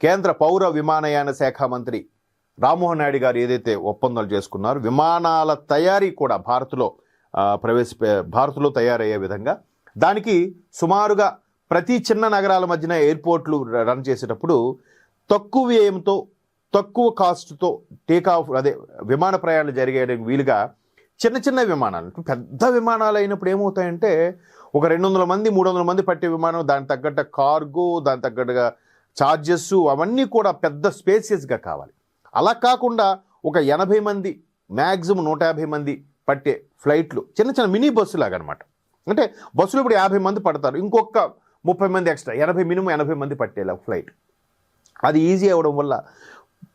కేంద్ర పౌర విమానయాన శాఖ మంత్రి రామ్మోహన్ నాయుడు గారు ఏదైతే ఒప్పందాలు చేసుకున్నారో విమానాల తయారీ కూడా భారత్లో తయారయ్యే విధంగా దానికి సుమారుగా ప్రతి చిన్న నగరాల మధ్యన ఎయిర్పోర్ట్లు రన్ చేసేటప్పుడు తక్కువ వ్యయంతో తక్కువ కాస్ట్తో టేకాఫ్ విమాన ప్రయాణాలు జరిగేయడానికి వీలుగా చిన్న చిన్న విమానాలు, పెద్ద విమానాలు అయినప్పుడు ఏమవుతాయంటే ఒక 200 మంది 300 మంది పట్టే విమానం, దానికి తగ్గట్టు కార్గో, దానికి తగ్గట్టుగా ఛార్జెస్ అవన్నీ కూడా పెద్ద స్పేసియస్గా కావాలి. అలా కాకుండా ఒక 80 మంది మ్యాక్సిమం 150 మంది పట్టే ఫ్లైట్లు చిన్న చిన్న మినీ బస్సు లాగా అనమాట. అంటే బస్సులో ఇప్పుడు 50 మంది పడతారు, ఇంకొక 30 మంది ఎక్స్ట్రా, మినిమం 80 మంది పట్టేలా ఫ్లైట్. అది ఈజీ అవ్వడం వల్ల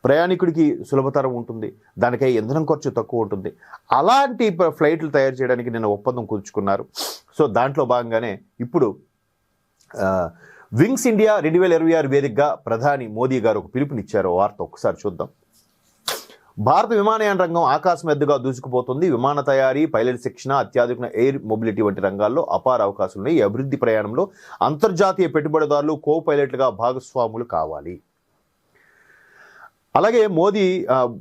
ప్రయాణికుడికి సులభతరం ఉంటుంది, దానికై ఇంధనం ఖర్చు తక్కువ ఉంటుంది. అలాంటి ఫ్లైట్లు తయారు చేయడానికి నిన్న ఒప్పందం కుదుర్చుకున్నారు. సో దాంట్లో భాగంగానే ఇప్పుడు వింగ్స్ ఇండియా 2026 వేదికగా ప్రధాని మోదీ గారు ఒక పిలుపునిచ్చారు. వార్త ఒకసారి చూద్దాం. భారత విమానయాన రంగం ఆకాశం ఎద్దుగా దూసుకుపోతుంది. విమాన తయారీ, పైలట్ శిక్షణ, అత్యాధునిక ఎయిర్ మొబిలిటీ వంటి రంగాల్లో అపార అవకాశాలు ఉన్నాయి. ఈ అభివృద్ధి ప్రయాణంలో అంతర్జాతీయ పెట్టుబడిదారులు కో పైలట్లుగా భాగస్వాములు కావాలి. అలాగే మోదీ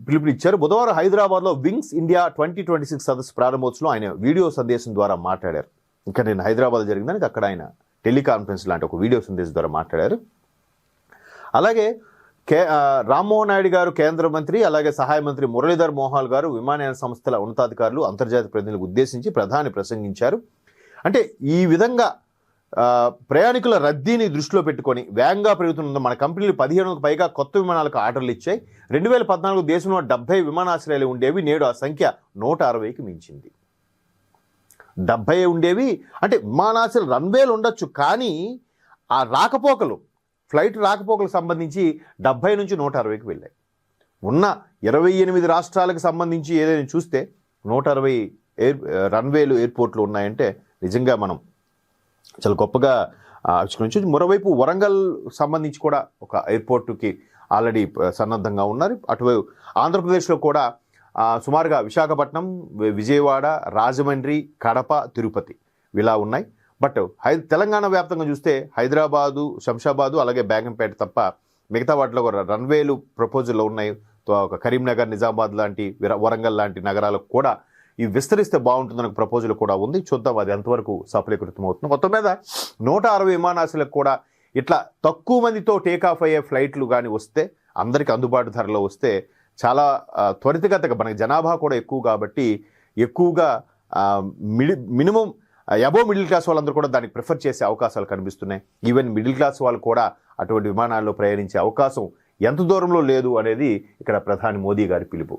పిలుపునిచ్చారు. బుధవారం హైదరాబాద్లో వింగ్స్ ఇండియా 2026 సదస్సు ప్రారంభోత్సవంలో ఆయన వీడియో సందేశం ద్వారా మాట్లాడారు. ఇంకా నేను హైదరాబాద్ జరిగిందానికి అక్కడ ఆయన టెలికాన్ఫరెన్స్ లాంటి ఒక వీడియో సందేశం ద్వారా మాట్లాడారు. అలాగే రామ్మోహన్ నాయుడు గారు కేంద్ర మంత్రి, అలాగే సహాయ మంత్రి మురళీధర్ మోహన్ గారు విమానయాన సంస్థల ఉన్నతాధికారులు, అంతర్జాతీయ ప్రతినిధులకు ఉద్దేశించి ప్రధాని ప్రసంగించారు. అంటే ఈ విధంగా ప్రయాణికుల రద్దీని దృష్టిలో పెట్టుకొని వేగంగా పెరుగుతున్న మన కంపెనీలు 17కు పైగా కొత్త విమానాలకు ఆర్డర్లు ఇచ్చాయి. 2014 దేశంలో 70 విమానాశ్రయాలు ఉండేవి, నేడు ఆ సంఖ్య 160కి మించింది. 70 ఉండేవి అంటే విమానాశ్రయాలు రన్వేలు ఉండొచ్చు, కానీ ఆ రాకపోకలు ఫ్లైట్ రాకపోకలకు సంబంధించి 70 నుంచి 160కి వెళ్ళాయి. ఉన్న 28 రాష్ట్రాలకు సంబంధించి ఏదైనా చూస్తే 160 రన్వేలు ఎయిర్పోర్ట్లు ఉన్నాయంటే నిజంగా మనం చాలా గొప్పగా ఆవిష్కరించు. మరోవైపు వరంగల్ సంబంధించి కూడా ఒక ఎయిర్పోర్టుకి ఆల్రెడీ సన్నద్ధంగా ఉన్నారు. అటువైపు ఆంధ్రప్రదేశ్లో కూడా సుమారుగా విశాఖపట్నం, విజయవాడ, రాజమండ్రి, కడప, తిరుపతి ఇలా ఉన్నాయి. బట్ తెలంగాణ వ్యాప్తంగా చూస్తే హైదరాబాదు, శంషాబాదు, అలాగే బేగంపేట తప్ప మిగతా వాటిలో కూడా రన్వేలు ప్రపోజల్లో ఉన్నాయి. కరీంనగర్, నిజామాబాద్ లాంటి, వరంగల్ లాంటి నగరాలకు కూడా ఇవి విస్తరిస్తే బాగుంటుందన్న ప్రపోజల్ కూడా ఉంది. చూద్దాం అది ఎంతవరకు సఫలీకృతం అవుతుంది. మొత్తం మీద 160 విమానాశ్రయాలకు కూడా ఇట్లా తక్కువ మందితో టేకాఫ్ అయ్యే ఫ్లైట్లు కానీ వస్తే, అందరికీ అందుబాటు ధరలో వస్తే చాలా త్వరితగతిగా, మనకి జనాభా కూడా ఎక్కువ కాబట్టి ఎక్కువగా మినిమం అబోవ్ మిడిల్ క్లాస్ వాళ్ళందరూ కూడా దానికి ప్రిఫర్ చేసే అవకాశాలు కనిపిస్తున్నాయి. ఈవెన్ మిడిల్ క్లాస్ వాళ్ళు కూడా అటువంటి విమానాల్లో ప్రయాణించే అవకాశం ఎంత దూరంలో లేదు అనేది ఇక్కడ ప్రధాని మోదీ గారి పిలుపు.